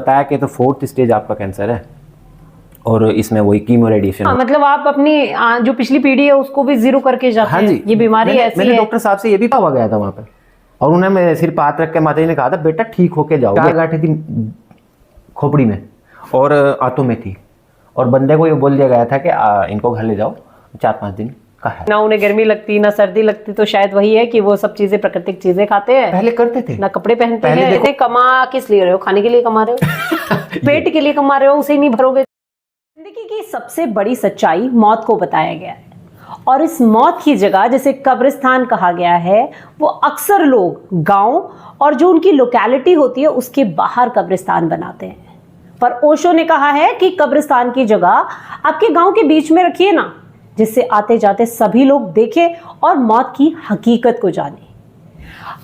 बताया कि तो 4th स्टेज आपका कैंसर है और इसमें वही कीमो रेडिएशन। मतलब आप अपनी जो पिछली पीढ़ी है उसको भी जीरो करके जाते हाँ हैं। जी, ये बीमारी ऐसी मैंने है। डॉक्टर साहब से ये भी हुआ गया था वहाँ पे, और उन्हें मैं सिर्फ हाथ रख के माता जी ने कहा था बेटा ठीक होके जाओगे। 4 गांठें थी खोपड़ी में और आंतों में थी, और बंदे को ये बोल दिया गया था कि इनको घर ले जाओ, 4-5 दिन का है। ना उन्हें गर्मी लगती ना सर्दी लगती, तो शायद वही है कि वो सब चीजें प्राकृतिक चीजें खाते हैं, पहले करते थे ना कपड़े पहनते पहले हैं। देखो- इतने कमा किस लिए रहे हो? खाने के लिए कमा रहे हो? पेट के लिए कमा रहे हो, उसे नहीं भरोगे। जिंदगी की सबसे बड़ी सच्चाई मौत को बताया गया है, और इस मौत की जगह जिसे कब्रिस्तान कहा गया है, वो अक्सर लोग गांव और जो उनकी लोकेलिटी होती है उसके बाहर कब्रिस्तान बनाते हैं। पर ओशो ने कहा है कि कब्रिस्तान की जगह आपके गांव के बीच में रखिए ना, जिससे आते जाते सभी लोग देखें और मौत की हकीकत को जाने।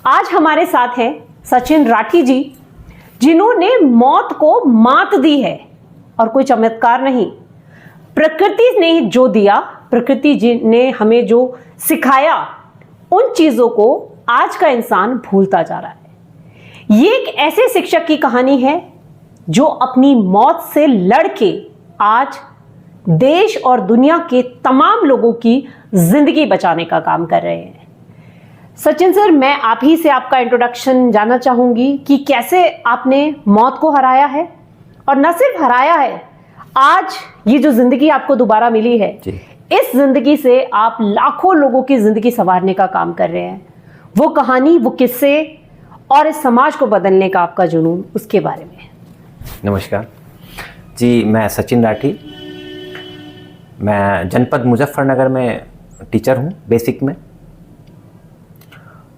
आज हमारे साथ हैं सचिन राठी जी, जिन्होंने मौत को मात दी है, और कोई चमत्कार नहीं, प्रकृति ने जो दिया, प्रकृति जी ने हमें जो सिखाया, उन चीजों को आज का इंसान भूलता जा रहा है। ये एक ऐसे शिक्षक की कहानी है जो अपनी मौत से लड़के आज देश और दुनिया के तमाम लोगों की जिंदगी बचाने का काम कर रहे हैं। सचिन सर, मैं आप ही से आपका इंट्रोडक्शन जानना चाहूंगी कि कैसे आपने मौत को हराया है, और न सिर्फ हराया है, आज ये जो जिंदगी आपको दोबारा मिली है जी। इस जिंदगी से आप लाखों लोगों की जिंदगी संवारने का काम कर रहे हैं। वो कहानी, वो किस्से और इस समाज को बदलने का आपका जुनून, उसके बारे में। नमस्कार जी, मैं सचिन राठी, मैं जनपद मुजफ्फरनगर में टीचर हूँ बेसिक में।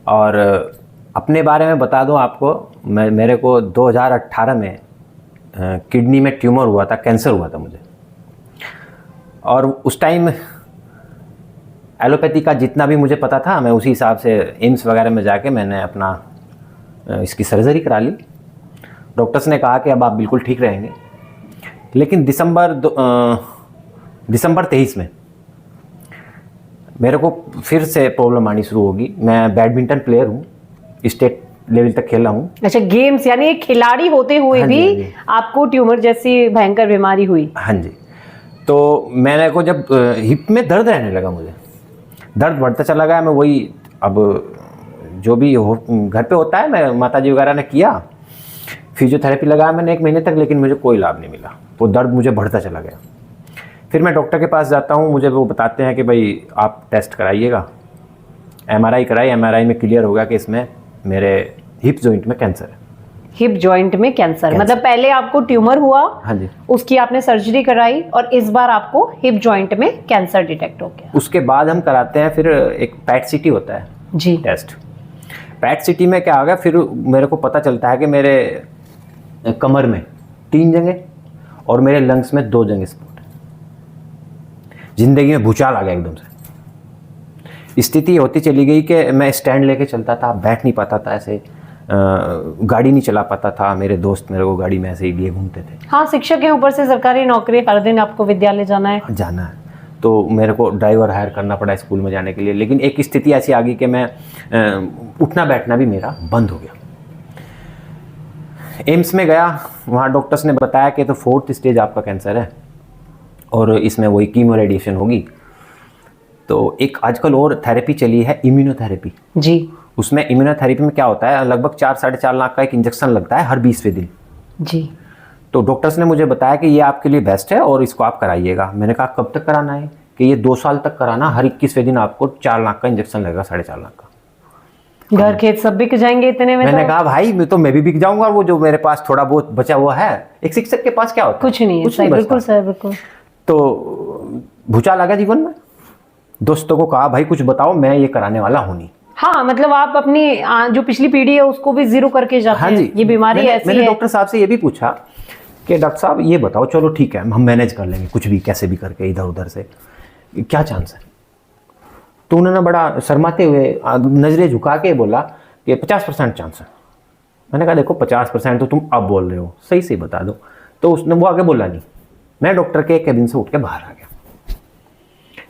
और अपने बारे में बता दूँ आपको, मेरे को 2018 में किडनी में ट्यूमर हुआ था, कैंसर हुआ था मुझे। और उस टाइम एलोपैथी का जितना भी मुझे पता था, मैं उसी हिसाब से एम्स वगैरह में जाके मैंने अपना इसकी सर्जरी करा ली। डॉक्टर्स ने कहा कि अब आप बिल्कुल ठीक रहेंगे। लेकिन दिसंबर 23 में मेरे को फिर से प्रॉब्लम आनी शुरू होगी। मैं बैडमिंटन प्लेयर हूँ, स्टेट लेवल तक खेला हूँ। अच्छा, गेम्स, यानी एक खिलाड़ी होते हुए हाँ भी जी, हाँ जी। आपको ट्यूमर जैसी भयंकर बीमारी हुई। हाँ जी। तो मैंने को जब हिप में दर्द रहने लगा, मुझे दर्द बढ़ता चला गया। मैं वही अब जो भी घर पे होता है, मैं माताजी वगैरह ने किया, फिजियोथेरेपी लगाया मैंने 1 महीने तक, लेकिन मुझे कोई लाभ नहीं मिला। वो दर्द मुझे बढ़ता चला गया। फिर मैं डॉक्टर के पास जाता हूँ, मुझे वो बताते हैं कि भाई आप टेस्ट कराइएगा। MRI कराई, MRI में क्लियर हो गया कि इसमें मेरे हिप जॉइंट में कैंसर है। हिप जॉइंट में कैंसर, मतलब पहले आपको ट्यूमर हुआ, हाँ जी, उसकी आपने सर्जरी कराई, और इस बार आपको हिप जॉइंट में कैंसर डिटेक्ट हो गया। उसके बाद हम कराते हैं फिर एक पैट सीटी होता है जी। टेस्ट। पैट सीटी में क्या आ गया, फिर मेरे को पता चलता है कि मेरे कमर में 3 जगह और मेरे लंग्स में 2 जगह स्पॉट है। जिंदगी में भूचाल आ गया एकदम से। स्थिति होती चली गई कि मैं स्टैंड लेके चलता था, बैठ नहीं पाता था, ऐसे गाड़ी नहीं चला पाता था। मेरे दोस्त मेरे को गाड़ी में ऐसे ही लिए घूमते थे। हाँ, शिक्षक के ऊपर से सरकारी नौकरी, हर दिन आपको विद्यालय जाना है। तो मेरे को ड्राइवर हायर करना पड़ा स्कूल में जाने के लिए। लेकिन एक स्थिति ऐसी आ गई कि मैं उठना बैठना भी मेरा बंद हो गया। एम्स में गया, वहाँ डॉक्टर्स ने बताया कि तो 4th स्टेज आपका कैंसर है और इसमें वही कीमो रेडिएशन होगी। तो एक आजकल और थेरेपी चली है, इम्यूनोथेरेपी जी। उसमें इम्यूनोथेरेपी में क्या होता है, लगभग 4-4.5 लाख का एक इंजेक्शन लगता है हर 20वें दिन। जी। तो डॉक्टर्स ने मुझे बताया कि ये आपके लिए बेस्ट है और इसको आप कराइएगा। मैंने कहा कब तक कराना है, कि ये 2 साल तक कराना, हर 21वें दिन आपको 4 लाख का इंजेक्शन लगेगा, 4.5 लाख का। घर खेत सब बिक जाएंगे इतने में। मैंने कहा भाई मैं भी बिक जाऊंगा, और वो जो मेरे पास थोड़ा बहुत बचा हुआ है, एक शिक्षक के पास क्या होता है, कुछ नहीं है। सही, बिल्कुल सर, बिल्कुल। तो भूचाल आ गया जीवन में। दोस्तों को कहा भाई कुछ बताओ, मैं ये कराने वाला हूँ नहीं। हाँ, मतलब आप अपनी जो पिछली पीढ़ी है उसको भी जीरो करके जाते हैं। जी, ये बीमारी ऐसी मैंने है। डॉक्टर साहब से ये भी पूछा कि डॉक्टर साहब ये बताओ, चलो ठीक है हम मैनेज कर लेंगे कुछ भी कैसे भी करके इधर उधर से, क्या चांस है। तो उन्होंने बड़ा शर्माते हुए नजरें झुका के बोला कि 50% चांस है। मैंने कहा देखो 50% तो तुम अब बोल रहे हो, सही से बता दो। तो उसने वो आगे बोला नहीं। मैं डॉक्टर के केबिन से उठ के बाहर आ गया।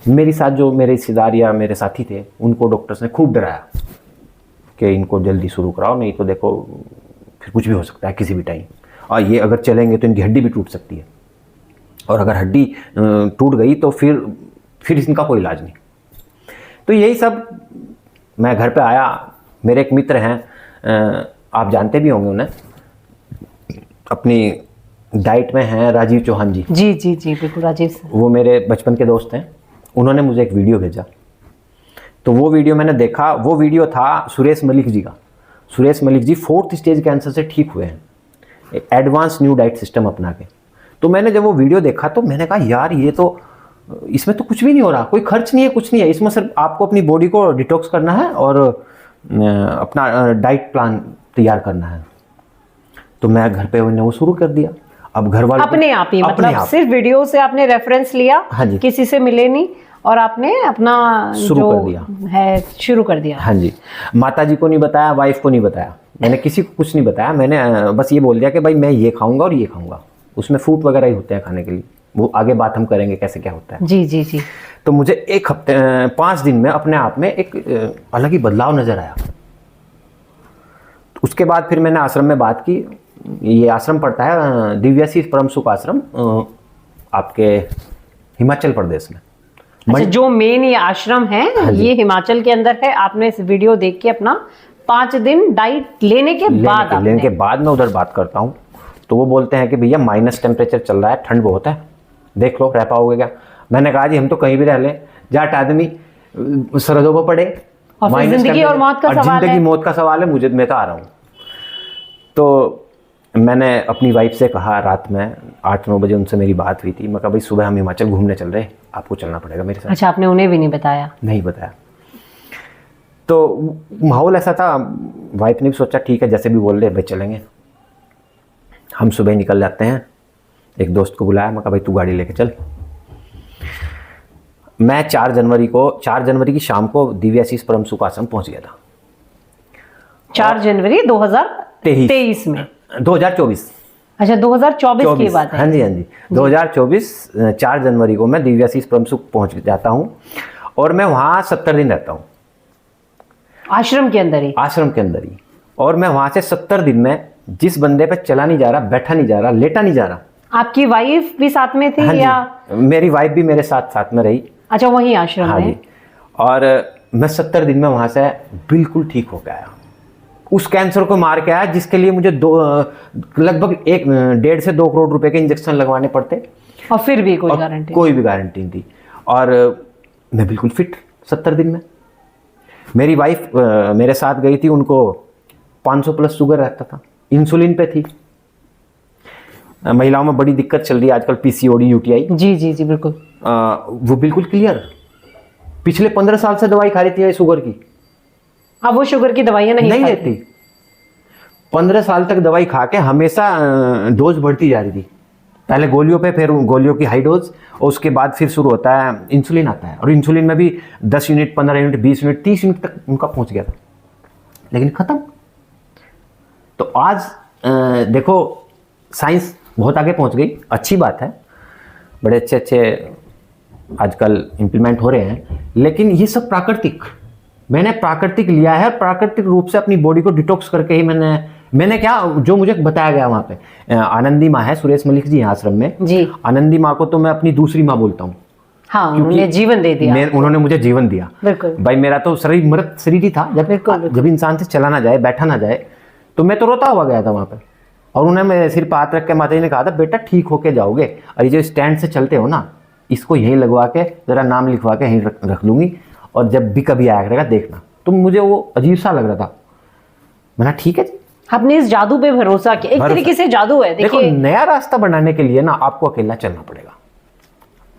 मेरे साथ जो मेरे रिश्तेदार या मेरे साथी थे, उनको डॉक्टर्स ने खूब डराया कि इनको जल्दी शुरू कराओ, नहीं तो देखो फिर कुछ भी हो सकता है किसी भी टाइम। और ये अगर चलेंगे तो इनकी हड्डी भी टूट सकती है, और अगर हड्डी टूट गई तो फिर इनका कोई इलाज नहीं। तो यही सब मैं घर पे आया। मेरे एक मित्र हैं, आप जानते भी होंगे उन्हें, अपनी डाइट में हैं राजीव चौहान जी। जी जी जी बिल्कुल, राजीव सर। वो मेरे बचपन के दोस्त हैं। उन्होंने मुझे एक वीडियो भेजा, तो वो वीडियो मैंने देखा। वो वीडियो था सुरेश मलिक जी का। Suresh Malik ji 4th stage cancer से ठीक हुए हैं एडवांस न्यू डाइट सिस्टम अपना के। तो मैंने जब वो वीडियो देखा तो मैंने कहा यार ये तो, इसमें तो कुछ भी नहीं हो रहा, कोई खर्च नहीं है, कुछ नहीं है, इसमें सिर्फ आपको अपनी बॉडी को डिटॉक्स करना है और अपना डाइट प्लान तैयार करना है। तो मैं घर पे वो शुरू कर दिया। अब घर वाले अपने आप ही, मतलब सिर्फ वीडियो से आपने रेफरेंस लिया, हाँ जी, किसी से मिले नहीं, और आपने अपना शुरू कर दिया है शुरू कर दिया। हाँ जी। माता जी को नहीं बताया, वाइफ को नहीं बताया, मैंने किसी को कुछ नहीं बताया। मैंने बस ये बोल दिया कि भाई मैं ये खाऊंगा और ये खाऊंगा। उसमें फ्रूट वगैरह ही होते हैं खाने के लिए, वो आगे बात हम करेंगे कैसे क्या होता है। जी जी जी। तो मुझे 1 हफ्ते 5 दिन में अपने आप में एक अलग ही बदलाव नजर आया। तो उसके बाद फिर मैंने आश्रम में बात की। ये आश्रम पड़ता है दिव्याशीष परम सुख आश्रम, आपके हिमाचल प्रदेश में। अच्छा, जो मेन ये आश्रम है, हाँ ये हिमाचल के अंदर है। आपने इस वीडियो देख के अपना 5 दिन डाइट लेने के बाद मैं उधर बात करता हूँ। तो वो बोलते हैं कि भैया माइनस टेम्परेचर चल रहा है, ठंड बहुत है, देख लो रह पाओगे क्या। मैंने कहा जी हम तो कहीं भी रह लें, जाट आदमी सरहदों पर पड़े, और फिर जिंदगी और मौत का सवाल है। जिंदगी मौत का सवाल है, मैं तो आ रहा हूँ। तो मैंने अपनी वाइफ से कहा, रात में 8-9 बजे उनसे मेरी बात हुई थी। मैं कहा भाई सुबह हम हिमाचल घूमने चल रहे, आपको चलना पड़ेगा मेरे साथ। अच्छा, आपने उन्हें भी नहीं बताया? नहीं बताया। तो माहौल ऐसा था, वाइफ ने भी सोचा ठीक है जैसे भी बोल रहे भाई चलेंगे। हम सुबह निकल जाते हैं। एक दोस्त को बुलाया, मैं कहा भाई तू गाड़ी लेके चल। मैं 4 जनवरी की शाम को दिव्याशीष परम सुख आश्रम पहुंच गया था। 4 जनवरी 2023 में? 2024। अच्छा, 2024 की बात है। हाँ जी हाँ जी, 2024 4 जनवरी को मैं दिव्याशीष परम सुख पहुंच जाता हूँ, और मैं वहाँ 70 दिन रहता हूँ। आश्रम के अंदर ही? आश्रम के अंदर ही। और मैं वहाँ से 70 दिन में जिस बंदे पे चला नहीं जा रहा, बैठा नहीं जा रहा, लेटा नहीं जा रहा। आपकी वाइफ भी साथ में थी? हाँ या मेरी वाइफ भी मेरे साथ में रही। अच्छा, वही आश्रम में? जी। और मैं 70 दिन में वहाँ से बिल्कुल ठीक होकर आया। उस कैंसर को मार के आया जिसके लिए मुझे लगभग 1.5 से 2 करोड़ रुपए के इंजेक्शन लगवाने पड़ते, और फिर भी कोई गारंटी नहीं थी। और मैं बिल्कुल फिट 70 दिन में। मेरी वाइफ मेरे साथ गई थी, उनको 500 प्लस शुगर रहता था, इंसुलिन पे थी। महिलाओं में बड़ी दिक्कत चल रही है आजकल, पीसीओडी, यूटीआई। जी जी जी बिल्कुल। वो बिल्कुल क्लियर। पिछले 15 साल से दवाई खा रही थी शुगर की। अब वो शुगर की दवाइयां नहीं लेती। 15 साल तक दवाई खा के हमेशा डोज बढ़ती जा रही थी। पहले गोलियों पे, फिर गोलियों की हाई डोज, और उसके बाद फिर शुरू होता है इंसुलिन आता है। और इंसुलिन में भी 10 यूनिट, 15 यूनिट, 20 यूनिट, 30 यूनिट तक उनका पहुंच गया था, लेकिन खत्म। तो आज देखो साइंस बहुत आगे पहुंच गई, अच्छी बात है, बड़े अच्छे आजकल इम्प्लीमेंट हो रहे हैं। लेकिन ये सब प्राकृतिक, मैंने प्राकृतिक लिया है, प्राकृतिक रूप से अपनी बॉडी को डिटॉक्स करके ही मैंने क्या, जो मुझे बताया गया वहाँ पे। आनंदी माँ है, सुरेश मलिक जी हैं आश्रम में जी। आनंदी माँ को तो मैं अपनी दूसरी माँ बोलता हूँ। हाँ, उन्होंने जीवन दे दिया। उन्होंने मुझे जीवन दिया। बिल्कुल भाई, मेरा तो शरीर मृत शरीर ही था। जब इंसान से चला ना जाए, बैठा ना जाए, तो मैं तो रोता हुआ गया था वहाँ पे। और उन्हें मेरे सिर पर हाथ रख के माता जी ने कहा था बेटा ठीक होके जाओगे, और ये जो स्टैंड से चलते हो ना, इसको यहीं लगवा के जरा नाम लिखवा के यहीं रख लूंगी, और जब भी कभी आया करेगा देखना। तो मुझे वो अजीब सा लग रहा था। मैंने ठीक है जी। आपने इस जादू पे भरोसा किया, एक तरीके से जादू है। देखो, नया रास्ता बनाने के लिए ना आपको अकेला चलना पड़ेगा।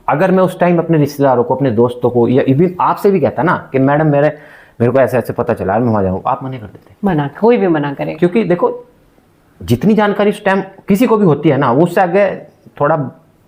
अगर मैं उस टाइम अपने रिश्तेदारों को, अपने दोस्तों को, या इवन आपसे भी कहता ना कि मैडम मेरे को ऐसे पता चला, मैं वहां जाऊँ, आप मना कर देते। कोई भी मना करे, क्योंकि देखो जितनी जानकारी उस टाइम किसी को भी होती है ना, उससे आगे थोड़ा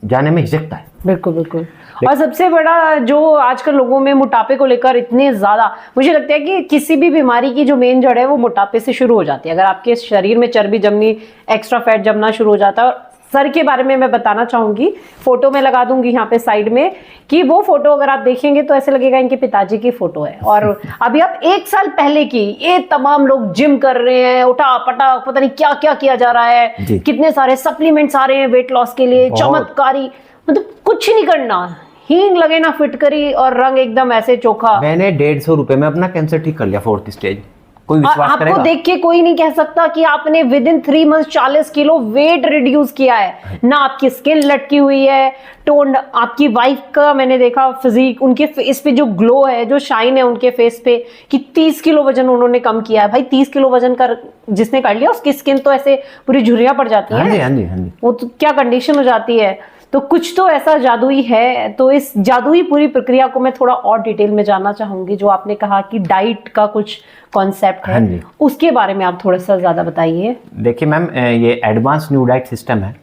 जाने में हिचकता है। बिल्कुल बिल्कुल। और सबसे बड़ा जो आजकल लोगों में मोटापे को लेकर इतने ज्यादा, मुझे लगता है कि किसी भी बीमारी की जो मेन जड़ है वो मोटापे से शुरू हो जाती है। अगर आपके शरीर में चर्बी जमनी, एक्स्ट्रा फैट जमना शुरू हो जाता है, और सर के बारे में मैं बताना चाहूंगी, फोटो में लगा दूंगी यहाँ पे साइड में, कि वो फोटो अगर आप देखेंगे तो ऐसे लगेगा इनके पिताजी की फोटो है। और अभी आप 1 साल पहले की, ये तमाम लोग जिम कर रहे हैं, उठा पटा पता नहीं क्या क्या किया जा रहा है, कितने सारे सप्लीमेंट्स आ रहे हैं वेट लॉस के लिए, चमत्कारी, मतलब कुछ नहीं करना, हींग लगे ना फिटकरी और रंग एकदम ऐसे चोखा। मैंने 150 रुपए में अपना कैंसर ठीक कर लिया 4th स्टेज। कोई विश्वास आपको करेगा? देख के कोई नहीं कह सकता कि आपने with in 3 months 40 kilo weight reduce किया है। ना आपकी स्किन लटकी हुई है, टोन, आपकी वाइफ का मैंने देखा फिजिक, उनके फेस पे जो ग्लो है, जो शाइन है उनके फेस पे, कि 30 किलो वजन उन्होंने कम किया है। भाई 30 किलो वजन का जिसने कर लिया उसकी स्किन तो ऐसे पूरी झुर्रियां पड़ जाती हाँ है, जी, हाँ जी, हाँ जी। वो तो क्या कंडीशन हो जाती है। तो कुछ तो ऐसा जादुई है। तो इस जादुई पूरी प्रक्रिया को मैं थोड़ा और डिटेल में जानना चाहूंगी। जो आपने कहा कि डाइट का कुछ कॉन्सेप्ट है, हाँ जी, उसके बारे में आप थोड़ा सा ज्यादा बताइए। देखिए मैम, ये एडवांस न्यू डाइट सिस्टम है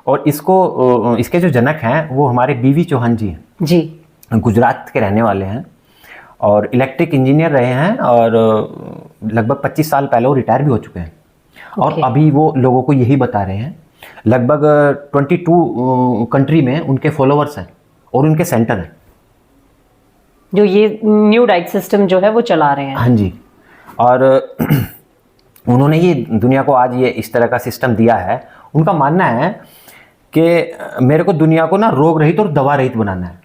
और इसको इसके जो जनक हैं वो हमारे बीवी चौहान जी हैं जी। गुजरात के रहने वाले हैं और इलेक्ट्रिक इंजीनियर रहे हैं और लगभग 25 साल पहले वो रिटायर भी हो चुके हैं। और अभी वो लोगों को यही बता रहे हैं। लगभग 22 कंट्री में उनके फॉलोअर्स हैं और उनके सेंटर हैं जो ये न्यू डाइट सिस्टम जो है वो चला रहे हैं। हाँ जी। और उन्होंने ये दुनिया को आज ये इस तरह का सिस्टम दिया है। उनका मानना है कि मेरे को दुनिया को ना रोग रहित और दवा रहित बनाना है।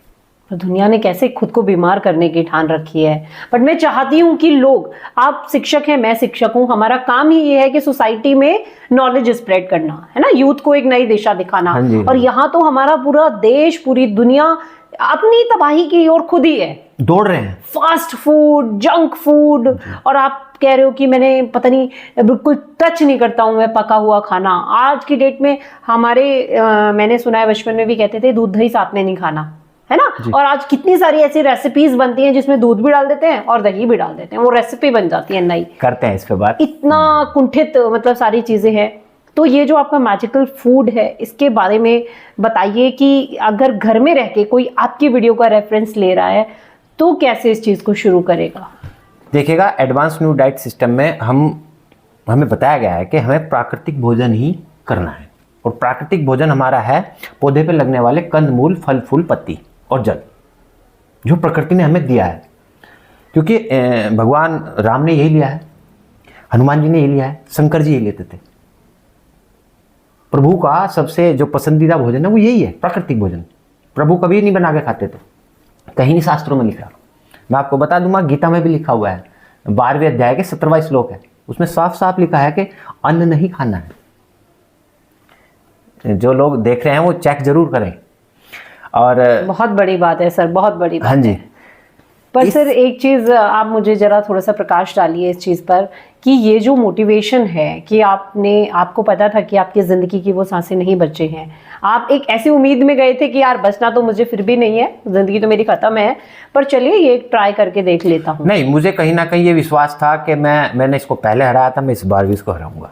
तो दुनिया ने कैसे खुद को बीमार करने की ठान रखी है। बट मैं चाहती हूँ कि लोग, आप शिक्षक हैं, मैं शिक्षक हूँ, हमारा काम ही ये है कि सोसाइटी में नॉलेज स्प्रेड करना है ना, यूथ को एक नई दिशा दिखाना। हाँ जी, और यहाँ तो हमारा पूरा देश, पूरी दुनिया अपनी तबाही की ओर खुद ही है, दौड़ रहे हैं। Fast food, junk food. और आप कह रहे हो कि मैंने पता नहीं बिल्कुल टच नहीं करता हूं मैं पका हुआ खाना। आज की डेट में हमारे मैंने सुना है बचपन में भी कहते थे दूध दही साथ में नहीं खाना, है ना। और आज कितनी सारी ऐसी रेसिपीज बनती हैं जिसमें दूध भी डाल देते हैं और दही भी डाल देते हैं, वो रेसिपी बन जाती है नई। करते हैं इस पे बात। इतना कुंठित मतलब सारी चीजें हैं। तो ये जो आपका मैजिकल फूड है, इसके बारे में बताइए कि अगर घर में रह के कोई आपकी वीडियो का रेफरेंस ले रहा है तो कैसे इस चीज को शुरू करेगा? देखिएगा, एडवांस न्यू डाइट सिस्टम में हमें बताया गया है कि हमें प्राकृतिक भोजन ही करना है। और प्राकृतिक भोजन हमारा है पौधे पे लगने वाले कंद मूल, फल फूल, पत्ती और जल, जो प्रकृति ने हमें दिया है। क्योंकि भगवान राम ने यही लिया है, हनुमान जी ने यही लिया है, शंकर जी यही लेते थे। प्रभु का सबसे जो पसंदीदा भोजन है वो यही है, प्राकृतिक भोजन। प्रभु कभी नहीं बना के खाते थे, कहीं नहीं शास्त्रों में लिखा। मैं आपको बता दूंगा, गीता में भी लिखा हुआ है, 12वें अध्याय के 17वां श्लोक है, उसमें साफ साफ लिखा है कि अन्न नहीं खाना है। जो लोग देख रहे हैं वो चेक जरूर करें। और बहुत बड़ी बात है सर, बहुत बड़ी बात। हाँ जी। पर सर एक चीज आप मुझे जरा थोड़ा सा प्रकाश डालिए इस चीज पर कि ये जो मोटिवेशन है कि आपको पता था कि आपकी जिंदगी की वो सांसें नहीं बचे हैं, आप एक ऐसी उम्मीद में गए थे कि यार बचना तो मुझे फिर भी नहीं है, जिंदगी तो मेरी खत्म है, पर चलिए ये ट्राई करके देख लेता हूँ। नहीं, मुझे कहीं ना कहीं ये विश्वास था कि मैंने इसको पहले हराया था, मैं इस बार भी इसको हराऊंगा।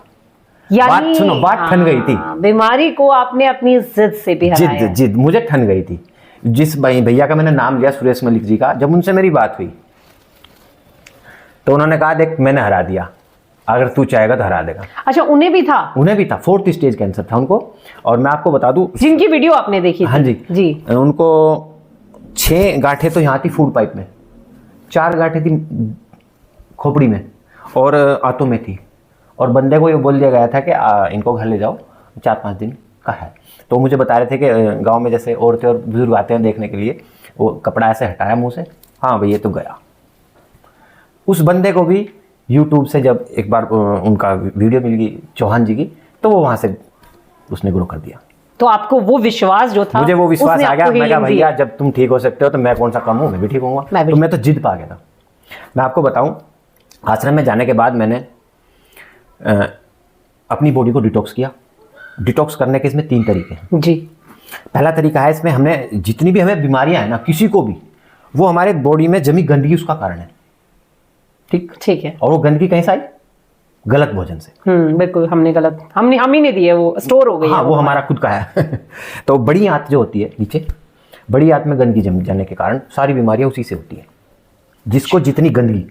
यानी बात ठन गई थी। बीमारी को आपने अपनी जिद से भी हराया। जिद मुझे ठन गई थी। जिस भैया का मैंने नाम लिया, सुरेश मलिक जी का, जब उनसे मेरी बात हुई तो उन्होंने कहा देख मैंने हरा दिया, अगर तू चाहेगा तो हरा देगा। अच्छा, उन्हें भी था? उन्हें भी था, 4th स्टेज कैंसर था उनको। और मैं आपको बता दूं, जिनकी वीडियो आपने देखी थी। हाँ जी जी। उनको 6 गांठें तो यहाँ थी फूड पाइप में, 4 गांठें थी खोपड़ी में और आंतों में थी। और बंदे को ये बोल दिया गया था कि इनको घर ले जाओ, 4-5 दिन का है। तो मुझे बता रहे थे कि गांव में जैसे औरतें और बुजुर्ग आते हैं देखने के लिए, वो कपड़ा ऐसे हटाया मुंह से, हाँ भाई ये तो गया। उस बंदे को भी यूट्यूब से जब एक बार उनका वीडियो मिल गई चौहान जी की, तो वो वहाँ से उसने ग्रो कर दिया। तो आपको वो विश्वास जो था, मुझे वो विश्वास आ गया। मैं कहा भैया जब तुम ठीक हो सकते हो तो मैं कौन सा कम हूँ, मैं भी ठीक होऊंगा। तो मैं तो जिद पा गया था। मैं आपको बताऊँ, आश्रम में जाने के बाद मैंने अपनी बॉडी को डिटॉक्स किया। डिटॉक्स करने के इसमें 3 तरीके हैं जी। पहला तरीका है, इसमें हमने जितनी भी हमें बीमारियां हैं ना, किसी को भी, वो हमारे बॉडी में जमी गंदगी उसका कारण है। ठीक है। और वो गंदगी कहीं से आई? गलत भोजन से। बिल्कुल, हम ही नहीं दिए, वो स्टोर हो गई। हाँ, वो हमारा खुद का है। तो बड़ी आंत जो होती है नीचे, बड़ी आंत में गंदगी जम जाने के कारण सारी बीमारियां उसी से होती है। जिसको जितनी गंदगी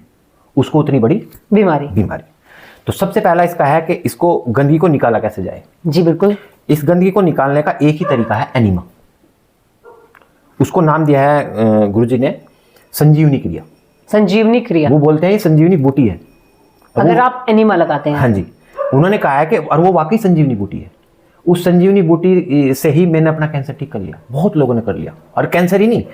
उसको उतनी बड़ी बीमारी। तो सबसे पहला इसका है कि इसको गंदगी को निकाला कैसे जाए। जी बिल्कुल। इस गंदगी को निकालने का एक ही तरीका है, एनीमा। उसको नाम दिया है गुरुजी ने संजीवनी क्रिया। संजीवनी क्रिया, वो बोलते हैं ये संजीवनी बूटी है अगर आप एनिमा लगाते हैं। हाँ जी, उन्होंने कहा है कि, और वो वाकई संजीवनी बूटी है। उस संजीवनी बूटी से ही मैंने अपना कैंसर ठीक कर लिया। बहुत लोगों ने कर लिया, और कैंसर ही नहीं,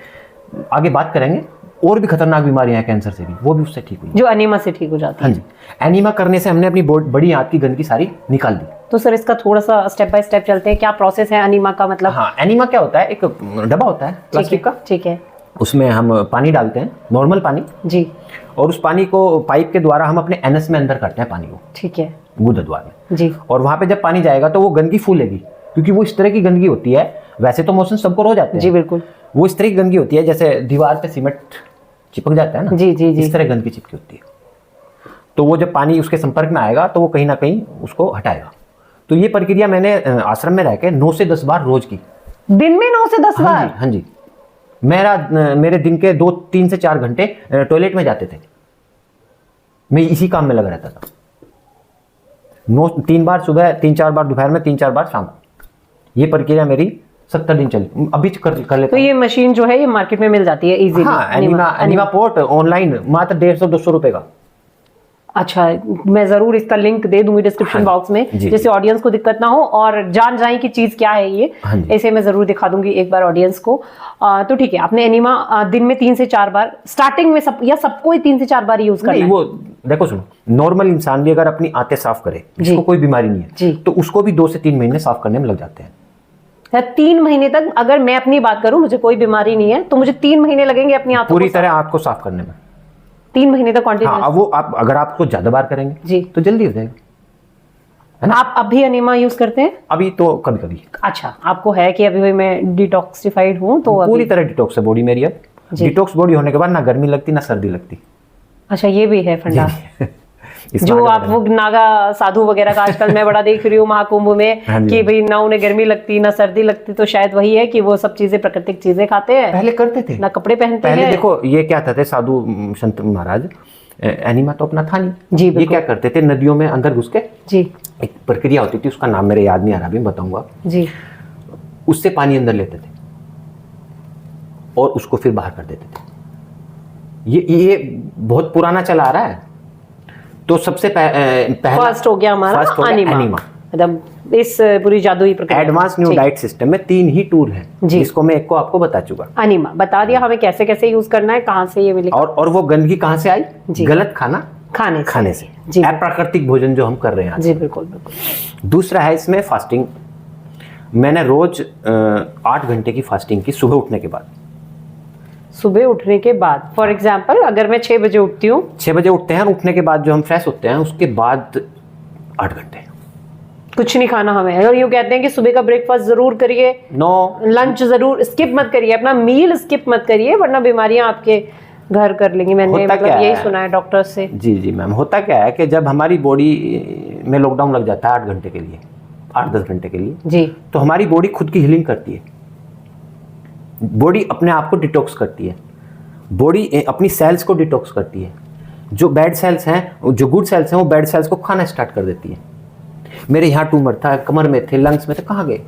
आगे बात करेंगे, और भी खतरनाक बीमारियां हैं कैंसर से भी, वो भी उससे ठीक हुई, जो एनिमा से ठीक हो जाती है। हाँ जी, एनीमा करने से हमने अपनी बड़ी आंत की गंदगी सारी निकाल दी। तो सर इसका थोड़ा सा स्टेप बाय स्टेप चलते हैं, क्या प्रोसेस है एनिमा का? मतलब हाँ, एनीमा क्या होता है, एक डब्बा होता है प्लास्टिक का, ठीक है उसमें हम पानी डालते हैं, नॉर्मल पानी जी, और उस पानी को पाइप के द्वारा हम अपने एनस में अंदर करते हैं पानी को, ठीक है गुदद्वार में जी। और वहां पे जब पानी जाएगा तो वो गंदगी फूलेगी, क्योंकि वो इस तरह की गंदगी होती है। वैसे तो मोशन सबको हो जाते हैं जी बिल्कुल, वो इस तरह की गंदगी होती है जैसे दीवार पे सीमेंट चिपक जाता है ना, जी जी जी, इस तरह गंदगी चिपकी होती है। तो वो जब पानी उसके संपर्क में आएगा तो वो कहीं ना कहीं उसको हटाएगा। तो ये प्रक्रिया मैंने आश्रम में रह के 9 से 10 बार रोज की। दिन में 9 से 10 बार? हाँ जी, मेरे दिन के 3 से 4 घंटे टॉयलेट में जाते थे, मैं इसी काम में लगा रहता था। 3 बार सुबह, 3-4 बार दोपहर में, 3-4 बार शाम को। ये प्रक्रिया मेरी 70 दिन चली, अभी कर लेता। तो ये मशीन जो है ये मार्केट में मिल जाती है इजीली? हाँ, एनीमा पोर्ट ऑनलाइन मात्र 150-200 रुपए का। अच्छा, मैं जरूर इसका लिंक दे दूंगी डिस्क्रिप्शन बॉक्स में, जिससे ऑडियंस को दिक्कत ना हो और जान जाए कि चीज क्या है ये। ऐसे मैं जरूर दिखा दूंगी एक बार ऑडियंस को। तो ठीक है, आपने एनीमा दिन में 3 से 4 बार स्टार्टिंग में सबको ही 3 से 4 बार यूज करना है? वो देखो सुनो, नॉर्मल इंसान भी अगर अपनी आंतें साफ करे, जिसको कोई बीमारी नहीं है, तो उसको भी 2 से 3 महीने साफ करने में लग जाते हैं। 3 महीने तक? अगर मैं अपनी बात करूं, मुझे कोई बीमारी नहीं है, तो मुझे 3 महीने लगेंगे अपनी आंतों पूरी तरह आंत को साफ करने में? 3 महीने तक कंटिन्यूअस? हाँ, वो अगर आपको ज्यादा बार करेंगे जी तो जल्दी हो जाएगा, है ना? आप अभी एनीमा यूज करते हैं? अभी तो कभी कभी। अच्छा, आपको है कि अभी मैं डिटॉक्सिफाइड हूँ तो पूरी तरह डिटॉक्स है बॉडी मेरी अब। डिटॉक्स बॉडी होने के बाद ना गर्मी लगती ना सर्दी लगती। अच्छा, ये भी है फंडा। जो आप वो नागा साधु वगैरह का आजकल मैं बड़ा देख रही हूँ महाकुंभ में कि भाई ना उन्हें गर्मी लगती ना सर्दी लगती, तो शायद वही है कि वो सब चीजें प्राकृतिक चीजें खाते हैं। पहले करते थे ना कपड़े पहनते हैं। पहले देखो ये क्या था, साधु संत महाराज, एनीमा तो अपना था नहीं जी। ये क्या करते थे, नदियों में अंदर घुस के जी, एक प्रक्रिया होती थी, उसका नाम मेरे याद नहीं आ रहा, भी बताऊंगा जी, उससे पानी अंदर लेते थे और उसको फिर बाहर कर देते थे। ये बहुत पुराना चला आ रहा है। तो सबसे पहला फर्स्ट हो गया हमारा एनीमा, मतलब इस पूरी जादुई प्रक्रिया। एडवांस न्यू डाइट सिस्टम में 3 ही टूल हैं, जिसको मैं एक को आपको बता चुका। एनीमा बता दिया हमें कैसे कैसे यूज करना है, कहाँ से ये मिलेगा, और वो गंदगी कहाँ से आई? गलत खाने से अप्राकृतिक भोजन जो हम कर रहे हैं। जी बिल्कुल बिल्कुल। दूसरा है इसमें फास्टिंग। मैंने रोज 8 घंटे की फास्टिंग की सुबह उठने के बाद। सुबह उठने के बाद, फॉर एग्जाम्पल अगर मैं 6 बजे उठती हूँ, 6 बजे उठते हैं, उठने के बाद जो हम फ्रेश होते हैं उसके बाद 8 घंटे कुछ नहीं खाना हमें। और यूँ कहते हैं कि सुबह का ब्रेकफास्ट जरूर करिए, लंच जरूर स्किप मत करिए, अपना मील स्किप मत करिए, वरना बीमारियां आपके घर कर लेंगी। मैंने मतलब यही सुना है डॉक्टर से। जी मैम, होता क्या है कि जब हमारी बॉडी में लॉकडाउन लग जाता है 8 घंटे के लिए, 8-10 घंटे के लिए जी, तो हमारी बॉडी खुद की हीलिंग करती है। बॉडी अपने आप को डिटॉक्स करती है, बॉडी अपनी सेल्स को डिटॉक्स करती है। जो बैड सेल्स हैं, जो गुड सेल्स हैं, वो बैड सेल्स को खाना स्टार्ट कर देती है। मेरे यहाँ ट्यूमर था, कमर में थे, लंग्स में थे, कहाँ गए?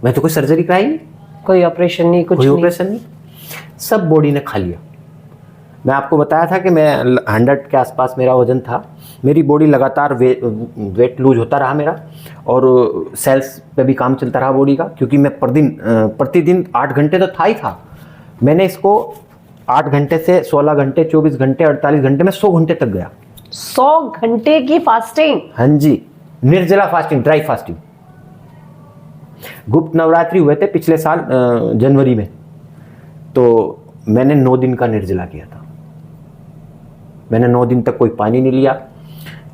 मैं तो कोई सर्जरी कराई नहीं, कोई ऑपरेशन नहीं, कुछ कोई ऑपरेशन नहीं, सब बॉडी ने खा लिया। मैं आपको बताया था कि मैं 100 के आसपास मेरा वजन था। मेरी बॉडी लगातार वेट लूज होता रहा मेरा, और सेल्स पे भी काम चलता रहा बॉडी का, क्योंकि मैं प्रतिदिन 8 घंटे तो था ही था। मैंने इसको 8 घंटे से 16 घंटे, 24 घंटे, 48 घंटे में 100 घंटे तक गया। 100 घंटे की फास्टिंग? हाँ जी, निर्जला फास्टिंग, ड्राई फास्टिंग। गुप्त नवरात्रि हुए थे पिछले साल जनवरी में, तो मैंने 9 दिन का निर्जला किया था। मैंने 9 दिन तक कोई पानी नहीं लिया,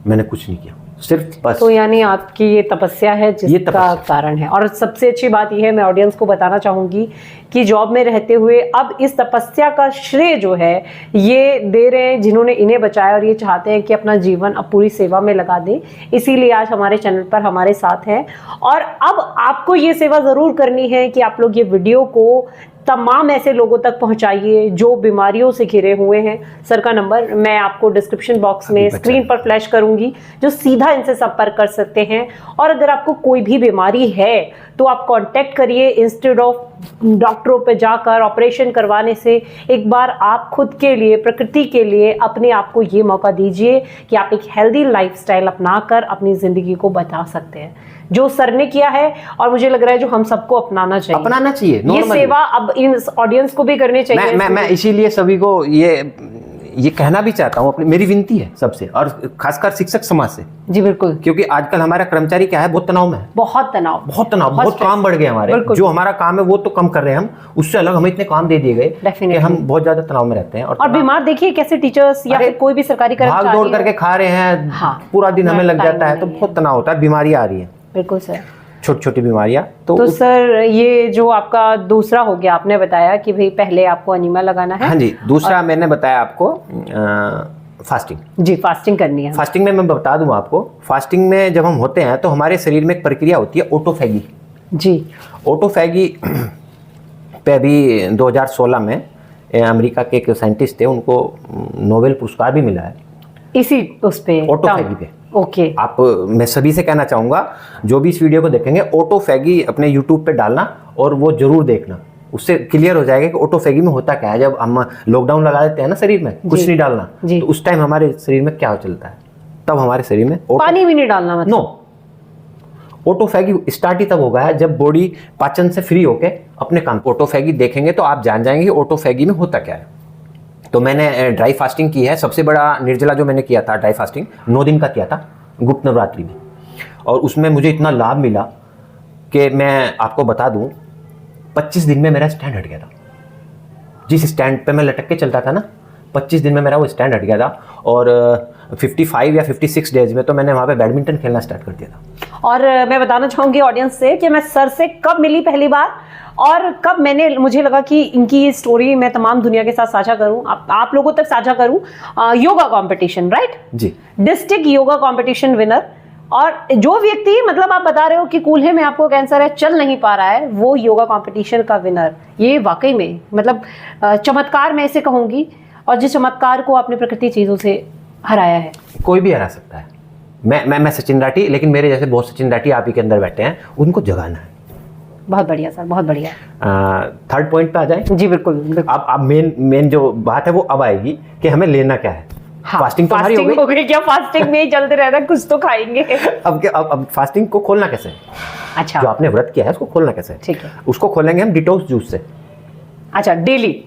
मैंने कुछ नहीं किया, सिर्फ बस। तो यानी आपकी ये तपस्या है जिसका कारण है। और सबसे अच्छी बात यह है, मैं ऑडियंस को बताना चाहूंगी कि जॉब में रहते हुए अब इस तपस्या का श्रेय जो है ये दे रहे हैं जिन्होंने इन्हें बचाया, और ये चाहते हैं कि अपना जीवन अब पूरी सेवा में लगा दें। इसीलिए आज हमारे चैनल पर हमारे साथ हैं। और अब आपको ये सेवा जरूर करनी है कि आप लोग ये वीडियो को तमाम ऐसे लोगों तक पहुंचाइए जो बीमारियों से घिरे हुए हैं। सर का नंबर मैं आपको डिस्क्रिप्शन बॉक्स में स्क्रीन पर फ्लैश करूंगी, जो सीधा इनसे संपर्क कर सकते हैं। और अगर आपको कोई भी बीमारी है तो आप कांटेक्ट करिए। इंस्टेड ऑफ डॉक्टरों पे जाकर ऑपरेशन करवाने से एक बार आप खुद के लिए, प्रकृति के लिए अपने आप को ये मौका दीजिए कि आप एक हेल्दी लाइफस्टाइल अपनाकर अपनी जिंदगी को बचा सकते हैं, जो सर ने किया है। और मुझे लग रहा है जो हम सबको अपनाना चाहिए ये normally। सेवा अब इन ऑडियंस को भी करनी चाहिए। मैं इसीलिए सभी को ये कहना भी चाहता हूँ, अपनी मेरी विनती है सबसे, और खासकर शिक्षक समाज से। जी बिल्कुल, क्योंकि आजकल हमारा कर्मचारी क्या है, बहुत तनाव में है, बहुत तनाव, बहुत काम बढ़ गए हमारे। जो हमारा काम है वो तो कम कर रहे हैं हम, उससे अलग हमें इतने काम दे दिए गए कि हम बहुत ज्यादा तनाव में रहते हैं। और बीमार देखिए कैसे टीचर्स या फिर कोई भी सरकारी कर्मचारी भाग दौड़ करके खा रहे हैं, पूरा दिन हमें लग जाता है, तो बहुत तनाव होता है, बीमारी आ रही है। बिल्कुल सर, छोटी छोटी बीमारियां। तो सर ये जो आपका दूसरा हो गया, आपने बताया कि भाई पहले आपको अनीमा लगाना है। हाँ जी, दूसरा मैंने बताया आपको फास्टिंग। जी, फास्टिंग करनी है। फास्टिंग में मैं बता दूं आपको, फास्टिंग में जब हम होते हैं तो हमारे शरीर में एक प्रक्रिया होती है ऑटोफैगी। जी, ऑटोफैगी पे भी 2016 में अमेरिका के एक साइंटिस्ट थे, उनको नोबेल पुरस्कार भी मिला है इसी उस पे, ऑटोफैगी पे। ओके। आप, मैं सभी से कहना चाहूँगा जो भी इस वीडियो को देखेंगे, ऑटोफैगी अपने यूट्यूब पे डालना और वो जरूर देखना, उससे क्लियर हो जाएगा कि ऑटोफैगी में होता क्या है। जब हम लॉकडाउन लगा देते हैं ना शरीर में, कुछ नहीं डालना, तो उस टाइम हमारे शरीर में क्या चलता है, तब हमारे शरीर में पानी भी नहीं डालना, मतलब नो, ऑटोफैगी स्टार्ट ही तब होगा है जब बॉडी पाचन से फ्री होके अपने काम। ऑटोफैगी देखेंगे तो आप जान जाएंगे कि ऑटोफैगी में होता क्या है। तो मैंने ड्राई फास्टिंग की है, सबसे बड़ा निर्जला जो मैंने किया था ड्राई फास्टिंग 9 दिन का किया था गुप्त नवरात्रि में, और उसमें मुझे इतना लाभ मिला कि मैं आपको बता दूं, 25 दिन में मेरा स्टैंड हट गया था। जिस स्टैंड पे मैं लटक के चलता था ना, 25 दिन में मेरा वो स्टैंड हट गया था। और 55 या 56 डेज में तो मैंने वहाँ पे बैडमिंटन खेलना स्टार्ट कर दिया था। और मैं बताना चाहूँगी ऑडियंस से कि मैं सर से कब मिली पहली बार, और कब मुझे लगा कि इनकी ये स्टोरी मैं तमाम दुनिया के साथ साझा करूं, आप लोगों तक साझा करूं। योगा कंपटीशन, राइट जी, डिस्ट्रिक्ट योगा कंपटीशन विनर। और जो व्यक्ति, मतलब आप बता रहे हो कि कूल्हे में आपको कैंसर है, चल नहीं पा रहा है, वो योगा कंपटीशन का विनर, ये वाकई में मतलब चमत्कार मैं इसे कहूंगी। और जिस चमत्कार को आपने प्रकृति चीजों से हराया है, कोई भी हरा सकता है। मैं सचिन राठी, लेकिन मेरे जैसे बहुत सचिन राठी आप ही के अंदर बैठे हैं, उनको जगाना है। बहुत बढ़िया सर, बहुत बढ़िया। थर्ड पॉइंट पे आ जाए। जी बिल्कुल। अब मेन जो बात है वो अब आएगी कि हमें लेना क्या है। हाँ, फास्टिंग तो हमारी हो गई क्या? फास्टिंग में ही चलते रहना, कुछ तो खाएंगे। अब फास्टिंग को खोलना कैसे है? अच्छा, जो आपने व्रत किया है उसको खोलना कैसे है? ठीक है, उसको खोलेंगे हम डिटॉक्स जूस से। अच्छा, डेली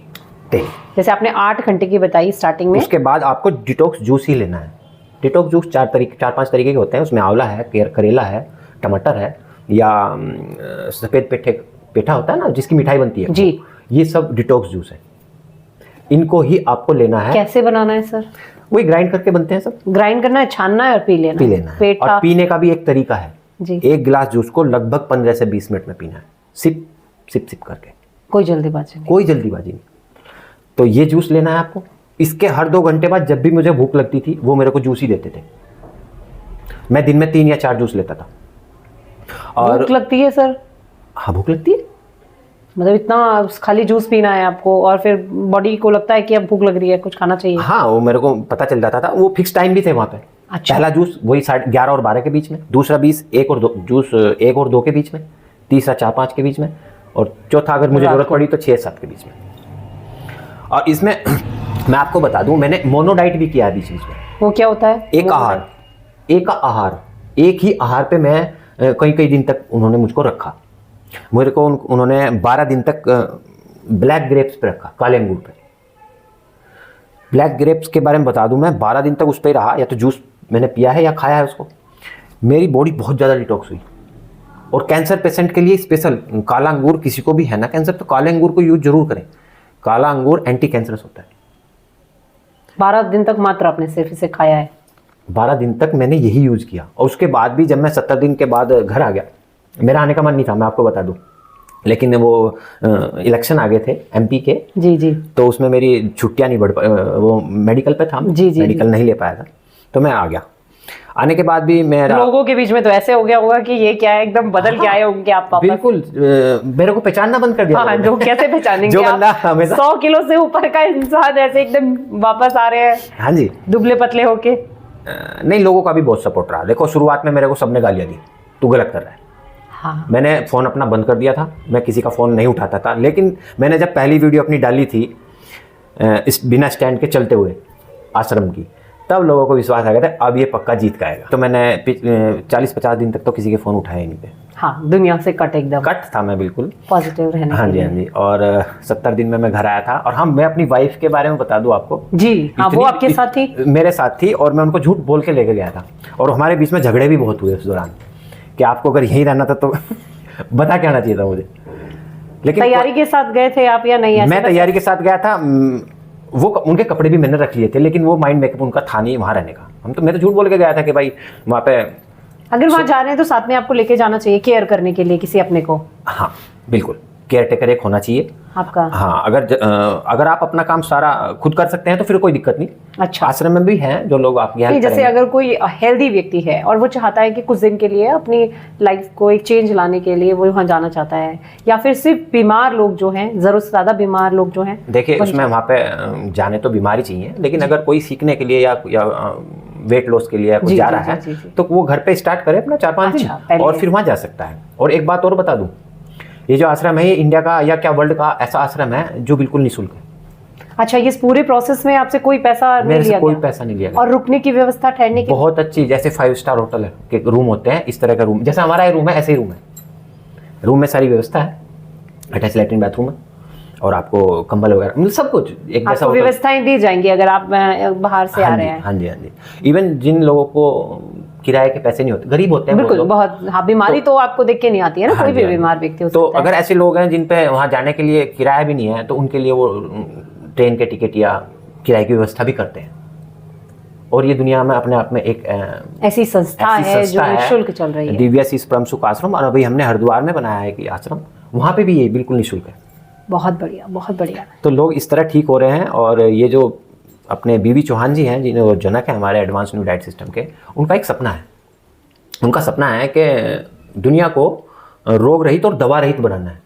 जैसे आपने 8 घंटे की बताई स्टार्टिंग में, उसके बाद आपको डिटॉक्स जूस ही लेना है। डिटॉक्स जूस 4-5 तरीके के होते हैं, उसमें आंवला है, करेला है, टमाटर है, या सफेद पेठा होता है ना जिसकी मिठाई बनती है जी, ये सब डिटॉक्स जूस है। इनको ही आपको लेना है। कैसे बनाना है सर? वही ग्राइंड करके बनते हैं सब। ग्राइंड करना है, छानना है और पी लेना है। और पीने का भी एक तरीका है जी। 1 गिलास जूस को लगभग 15 से 20 मिनट में पीना है, सिप सिप सिप करके, कोई जल्दीबाजी नहीं। तो ये जूस लेना है आपको। इसके हर 2 घंटे बाद जब भी मुझे भूख लगती थी वो मेरे को जूस ही देते थे। मैं दिन में 3 या 4 जूस लेता था। और भूख लगती है सर? हाँ, भूख लगती है। मतलब इतना खाली जूस पीना है आपको, और फिर बॉडी को लगता है कि अब भूख लग रही है, कुछ खाना चाहिए। हाँ, वो मेरे को पता चल जाता था। वो फिक्स टाइम भी थे वहाँ पे। अच्छा। पहला जूस वही 11 और 12 के बीच में, दूसरा 20 1 और 2 जूस 1 और 2 के बीच में, तीसरा 4-5 के बीच में, और चौथा अगर मुझे जरूरत पड़ी तो 6-7 के बीच में। और इसमें मैं आपको बता दूं, मैंने मोनो डाइट भी किया है बीच में। वो क्या होता है? एक आहार, एक ही आहार पे मैं कई दिन तक उन्होंने मुझको रखा। मेरे को उन्होंने 12 दिन तक ब्लैक ग्रेप्स पे रखा, काले अंगूर पे। ब्लैक ग्रेप्स के बारे में बता दूं, मैं 12 दिन तक उस पर ही रहा, या तो जूस मैंने पिया है या खाया है उसको। मेरी बॉडी बहुत ज़्यादा डिटॉक्स हुई। और कैंसर पेशेंट के लिए स्पेशल काला अंगूर, किसी को भी है ना कैंसर तो काले अंगूर को यूज जरूर करें। काला अंगूर एंटी कैंसरस होता है। 12 दिन तक मात्र आपने सिर्फ इसे खाया है? 12 दिन तक मैंने यही यूज किया। और उसके बाद भी जब मैं 70 दिन के बाद घर आ गया, मेरा आने का मन नहीं था, मैं आपको बता दूं, लेकिन वो इलेक्शन आ गए थे एमपी के। जी। तो उसमें मेरी छुट्टियां नहीं बढ़ वो मेडिकल पे था, मेडिकल नहीं ले पाया था, तो मैं आ गया। आने के बाद भी मेरा लोगों के बीच में तो ऐसे हो गया होगा कि ये क्या है, एकदम बदल के आए होंगे आप वापस। बिल्कुल मेरे को पहचानना बंद कर दिया हाँ, लोगों लोग ने। कैसे पहचानेंगे जो आप? बंदा हमेशा 100 किलो से ऊपर का इंसान ऐसे एकदम वापस आ रहे हैं हाँ जी दुबले पतले होके। नहीं, लोगों का भी बहुत सपोर्ट रहा। देखो शुरुआत में मेरे को सबने गालियाँ दी, तू गलत कर रहा है। हाँ, मैंने फ़ोन अपना बंद कर दिया था, मैं किसी का फ़ोन नहीं उठाता था। लेकिन मैंने जब पहली वीडियो अपनी डाली थी इस बिना स्टैंड के चलते हुए आश्रम की, तब लोगों को विश्वास आ गया था अब ये पक्का जीत का आएगा। तो मैंने 40-50 दिन तक तो किसी के फ़ोन उठाए ही नहीं थे। हाँ, दुनिया से कट, एकदम कट था मैं बिल्कुल। पॉजिटिव रहने हाँ के जी, लिए। हाँ जी। और 70 दिन में मैं घर आया था। और हाँ, मैं अपनी वाइफ के बारे में बता दूं आपको। जी हाँ, वो इतनी- आपके साथ थी? मेरे साथ थी, और मैं उनको झूठ बोल के लेके गया था। और हमारे बीच में झगड़े भी बहुत हुए उस दौरान कि आपको अगर यहीं रहना था तो बता के आना चाहिए था मुझे। लेकिन तैयारी के साथ गए थे आप या नहीं? ऐसे मैं बस- तैयारी के साथ गया था। वो उनके कपड़े भी मैंने रख लिए थे, लेकिन वो माइंड मेकअप उनका था नहीं वहाँ रहने का। मैं तो झूठ बोल के गया था कि भाई वहाँ पे। अगर वहां जा रहे हैं तो साथ में आपको लेके जाना चाहिए केयर करने के लिए किसी अपने को। हाँ बिल्कुल, केयर टेकर एक होना चाहिए आपका? हाँ, अगर आप अपना काम सारा खुद कर सकते हैं तो फिर कोई दिक्कत नहीं। अच्छा। आश्रम में भी हैं जो लोग आपकी नहीं, हेल्प जैसे करेंगे। अगर कोई हेल्दी व्यक्ति है और वो चाहता है कि कुछ दिन के लिए अपनी लाइफ को एक चेंज लाने के लिए वो वहाँ जाना चाहता है, या फिर सिर्फ बीमार लोग जो हैं, जरूरत से ज्यादा बीमार लोग जो हैं, देखिए उसमें वहाँ पे जाने तो बीमारी चाहिए, लेकिन अगर कोई सीखने के लिए या वेट लॉस के लिए जी, जा जी, रहा है जी, जी। तो वो घर पे स्टार्ट करे अपना 4-5 अच्छा, दिन, पहले। और फिर वहाँ जा सकता है। और एक बात और बता दूं, ये जो आश्रम है ये इंडिया का या क्या वर्ल्ड का ऐसा आश्रम है जो बिल्कुल निःशुल्क है। अच्छा, ये पूरे प्रोसेस में आपसे कोई पैसा नहीं मेरे से लिया कोई गया? पैसा नहीं लिया गया। और रुकने की व्यवस्था, ठहरने की? बहुत अच्छी, जैसे 5 स्टार होटल है के रूम होते हैं, इस तरह का रूम, जैसा हमारा ये रूम है ऐसे ही रूम है। रूम में सारी व्यवस्था है, अटैच लैट्रिन बाथरूम है, और आपको कंबल वगैरह मतलब सब कुछ एक जैसा आपको होटल। व्यवस्थाएं दी जाएंगी अगर आप बाहर से आ हाँ रहे जी, हैं? हाँ जी, हाँ जी। इवन जिन लोगों को किराए के पैसे नहीं होते, गरीब होते हैं बिल्कुल, लोग, बहुत। हाँ, बीमारी तो आपको देख के नहीं आती है ना, हाँ कोई जी, भी हाँ जी। बीमार व्यक्ति हो तो सकता है। अगर ऐसे लोग हैं जिन पे वहाँ जाने के लिए किराया भी नहीं है, तो उनके लिए वो ट्रेन के टिकट या किराए की व्यवस्था भी करते हैं। और ये दुनिया में अपने आप में एक ऐसी संस्था ऐसी है जो संस्था है, निःशुल्क चल रही है। दिव्या शीष परम सुख आश्रम। और अभी हमने हरिद्वार में बनाया है कि आश्रम, वहाँ पे भी ये बिल्कुल निःशुल्क है। बहुत बढ़िया, बहुत बढ़िया। तो लोग इस तरह ठीक हो रहे हैं। और ये जो अपने बीवी चौहान जी हैं, जिन्हें वो जनक है हमारे एडवांस न्यू डाइट सिस्टम के, उनका एक सपना है। उनका सपना है कि दुनिया को रोग रहित और दवा रहित बनाना है।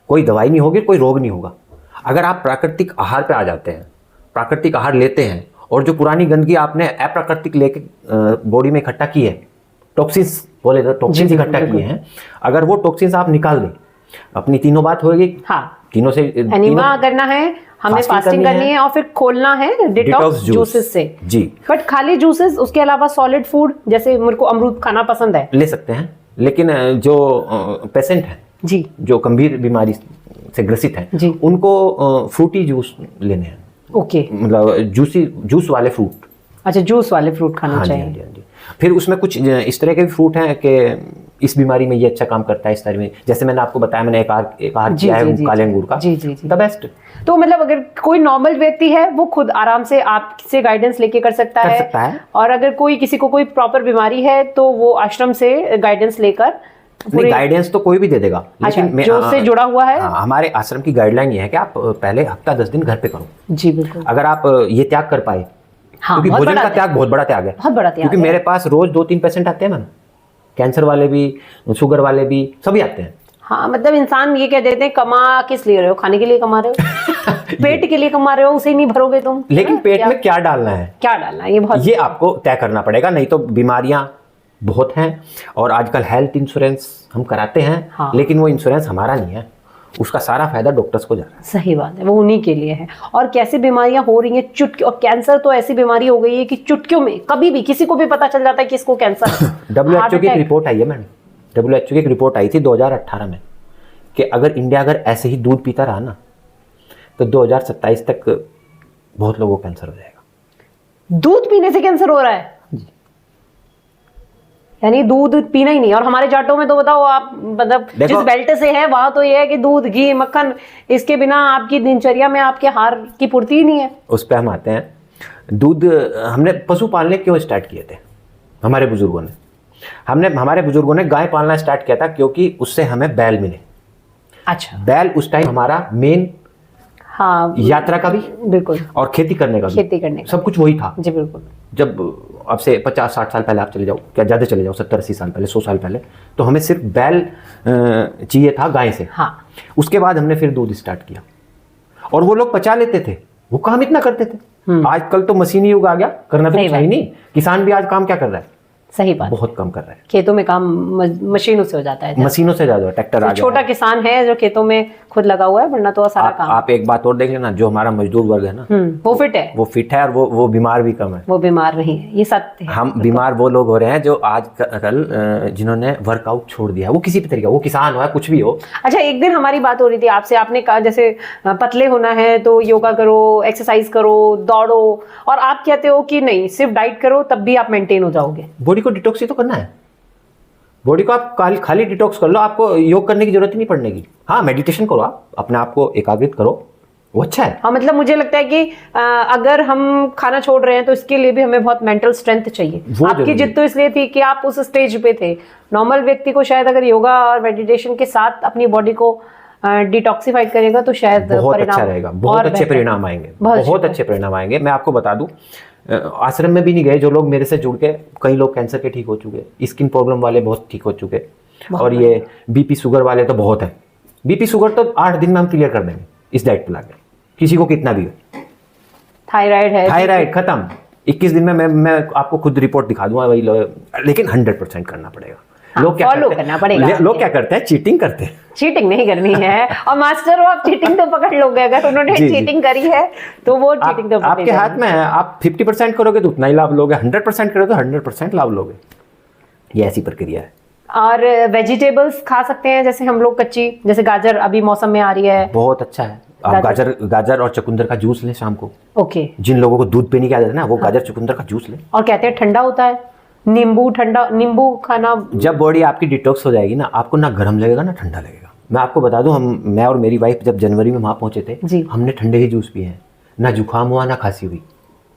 कोई दवाई नहीं होगी, कोई रोग नहीं होगा। अगर आप प्राकृतिक आहार पे आ जाते हैं, प्राकृतिक आहार लेते हैं, और जो पुरानी गंदगी आपने अप्राकृतिक लेके बॉडी में इकट्ठा की है, टॉक्सिन्स बोले तो टॉक्सिन्स जी, इकट्ठा बिल्कुल। किए हैं, अगर वो टॉक्सिन्स आप निकाल दें, अपनी तीनों बात होगी। हाँ, तीनों से एनीमा करना है हमें, फास्टिंग फास्टिंग करनी करनी है, और फिर खोलना है डिटॉक्स जूसेस से। जी, बट खाली जूसेस, उसके अलावा सॉलिड फूड, जैसे मेरे को अमरूद खाना पसंद है ले सकते हैं। लेकिन जो पेशेंट हैं, जी, जो गंभीर बीमारी से ग्रसित हैं, जी। उनको फ्रूटी जूस लेने हैं, ओके। मतलब जूस वाले फ्रूट। अच्छा, जूस वाले फ्रूट खाने हाँ जी, हाँ चाहिए। जी, हाँ जी। फिर उसमें कुछ इस तरह के भी फ्रूट हैं कि इस बीमारी में ये अच्छा काम करता है, इस तरह में। जैसे मैंने आपको बताया, मैंने एक आहार जी, किया जी, है जी, काले जी। अंगूर का, जी, जी, जी। The best. तो मतलब अगर कोई नॉर्मल व्यक्ति है वो खुद आराम से आपसे गाइडेंस लेके कर सकता है। और अगर कोई किसी को कोई प्रॉपर बीमारी है तो वो आश्रम से गाइडेंस लेकर नहीं, गाइडेंस तो कोई भी दे देगा, लेकिन जो उससे जुड़ा हुआ है। हाँ, हमारे आश्रम की गाइडलाइन ये है कि आप पहले हफ्ता 10 दिन घर पे करो। जी बिल्कुल। अगर आप ये त्याग कर पाए, हाँ, क्योंकि बहुत भोजन बड़ा का त्याग बहुत बड़ा त्याग है। बहुत बड़ा त्याग क्योंकि है। मेरे पास रोज 2-3 पेशेंट आते हैं मैम, कैंसर वाले भी, शुगर वाले भी, सभी आते हैं। हाँ, मतलब इंसान ये कह देते हैं, कमा किस लिए रहे हो? खाने के लिए कमा रहे हो? पेट के लिए कमा रहे हो, उसे नहीं भरोगे तुम। लेकिन पेट में क्या डालना है, क्या डालना है, ये बहुत, ये आपको तय करना पड़ेगा। नहीं तो बीमारियां बहुत हैं। और आजकल हेल्थ इंश्योरेंस हम कराते हैं, हाँ। लेकिन वो इंश्योरेंस हमारा नहीं है, उसका सारा फायदा डॉक्टर्स को जा रहा है। सही बात है, वो उन्हीं के लिए है। और कैसी बीमारियां हो रही हैं चुटकी, और कैंसर तो ऐसी बीमारी हो गई है कि चुटकियों में कभी भी किसी को भी पता चल जाता है कि इसको कैंसर है। WHO की एक रिपोर्ट आई है मैडम, WHO की एक रिपोर्ट आई थी 2018 में, कि अगर इंडिया अगर ऐसे ही दूध पीता रहा ना, तो 2027 तक बहुत लोगों को कैंसर हो जाएगा। दूध पीने से कैंसर हो रहा है? यानी दूध पीना ही नहीं। और हमारे जाटों में तो बताओ आप, मतलब जिस बेल्ट से है वहां तो ये है कि दूध, घी, मक्खन, इसके बिना आपकी दिनचर्या में आपके आहार की पूर्ति ही नहीं है। उस पर हम आते हैं। दूध हमने पशु पालने क्यों स्टार्ट किए थे हमारे बुजुर्गों ने? हमारे बुजुर्गों ने गाय पालना स्टार्ट किया था क्योंकि उससे हमें बैल मिले। अच्छा। बैल उस टाइम हमारा मेन हाँ यात्रा का भी बिल्कुल, और खेती करने का भी, खेती करने का सब कुछ वही था। जी बिल्कुल। जब अब से 50-60 साल पहले आप चले जाओ, क्या ज़्यादा चले जाओ, 70-80 साल पहले, 100 साल पहले, तो हमें सिर्फ बैल चाहिए था गाय से। हाँ उसके बाद हमने फिर दूध स्टार्ट किया और वो लोग पचा लेते थे, वो काम इतना करते थे। आजकल तो मशीनी युग आ गया, करना तो सही कुछ है ही नहीं। किसान भी आज काम क्या कर रहा है, सही बात, बहुत कम कर रहा है। खेतों में काम मशीनों से हो जाता है। मशीनों से ज़्यादा ट्रैक्टर आ गया छोटा किसान है जो खेतों में खुद लगा हुआ है, वरना तो सारा काम। आप एक बात और देख लेना, जो हमारा मजदूर वर्ग है ना, वो फिट है, वो फिट है और वो बीमार भी कम है। वो बीमार नहीं है, ये सत्य है। हम बीमार वो लोग हो रहे हैं जो आज कल जिन्होंने वर्कआउट छोड़ दिया, वो किसी भी तरीका, वो किसान हो या कुछ भी हो। अच्छा, एक दिन हमारी बात हो रही थी आपसे, आपने कहा जैसे पतले होना है तो योगा करो, एक्सरसाइज करो, दौड़ो, और आप कहते हो कि नहीं, सिर्फ डाइट करो तब भी आप मेंटेन हो जाओगे। बॉडी को डिटॉक्स ही तो करना है। बॉडी को आप खाली डिटॉक्स कर लो, आपको योग करने की जरूरत ही नहीं पड़ने की। हाँ, मेडिटेशन करो, आप अपने आप को एकाग्रित करो, वो अच्छा है। हाँ, मतलब मुझे लगता है कि अगर हम खाना छोड़ रहे हैं तो इसके लिए भी हमें बहुत मेंटल स्ट्रेंथ चाहिए। आपकी जिद तो इसलिए थी कि आप उस स्टेज पे थे। नॉर्मल व्यक्ति को शायद अगर योगा और मेडिटेशन के साथ अपनी बॉडी को डिटॉक्सिफाइड करेगा तो शायद बहुत अच्छा रहेगा, बहुत अच्छे परिणाम आएंगे, बहुत अच्छे परिणाम आएंगे। मैं आपको बता दूं, आश्रम में भी नहीं गए जो लोग मेरे से जुड़ के, कई लोग कैंसर के ठीक हो चुके, स्किन प्रॉब्लम वाले बहुत ठीक हो चुके, और ये बीपी शुगर वाले तो बहुत है। बीपी शुगर तो 8 दिन में हम क्लियर कर देंगे इस डाइट पे लाके, किसी को कितना भी हो। थायराइड है, थायराइड खत्म 21 दिन में। मैं आपको खुद रिपोर्ट दिखा दूंगा वही, लेकिन 100% करना पड़ेगा। लोग क्या फॉलो करते करना पड़ेगा। हैं, लोग क्या करते हैं, चीटिंग करते हैं। चीटिंग नहीं करनी है, और मास्टर हो आप, चीटिंग तो पकड़ लोगे। अगर उन्होंने चीटिंग करी है तो वो चीटिंग तो आपके हाथ में है। आप 50% करोगे तो उतना ही लाभ लोगे, 100% करोगे तो 100% लाभ लोगे। ये ऐसी प्रक्रिया है। और वेजिटेबल्स खा सकते हैं जैसे हम लोग कच्ची, जैसे गाजर अभी मौसम में आ रही है, बहुत अच्छा है। आप गाजर और चुकंदर का जूस लें शाम को। ओके। जिन लोगों को दूध पीने की आदत है ना, वो गाजर चुकंदर का जूस लें। और कहते हैं ठंडा होता है, नींबू खाना। जब बॉडी आपकी डिटॉक्स हो जाएगी ना, आपको ना गर्म लगेगा ना ठंडा लगेगा। मैं आपको बता दूं, मैं और मेरी वाइफ जब जनवरी में वहां पहुंचे थे, हमने ठंडे ही जूस पिए हैं, ना जुकाम हुआ ना खांसी हुई।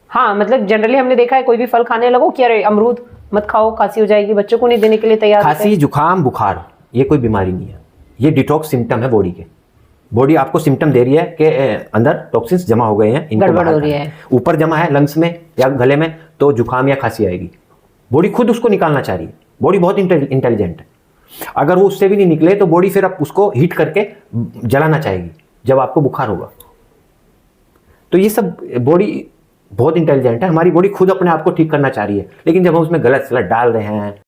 हाँ, मतलब जनरली हमने देखा है, कोई भी फल खाने लगो कि अरे अमरूद मत खाओ, खांसी हो जाएगी, बच्चों को नहीं देने के लिए तैयार। खांसी, जुकाम, बुखार ये कोई बीमारी नहीं है, ये डिटॉक्स सिम्टम है बॉडी के। बॉडी आपको सिम्टम दे रही है कि अंदर टॉक्सिन्स जमा हो गए हैं, गड़बड़ हो रही है, ऊपर जमा है लंग्स में या गले में, तो जुकाम या खांसी आएगी। बॉडी खुद उसको निकालना चाह रही है। बॉडी बहुत इंटेलिजेंट है। अगर वो उससे भी नहीं निकले तो बॉडी फिर आप उसको हीट करके जलाना चाहेगी जब आपको बुखार होगा। तो ये सब बॉडी बहुत इंटेलिजेंट है। हमारी बॉडी खुद अपने आप को ठीक करना चाह रही है, लेकिन जब हम उसमें गलत सलत डाल रहे हैं,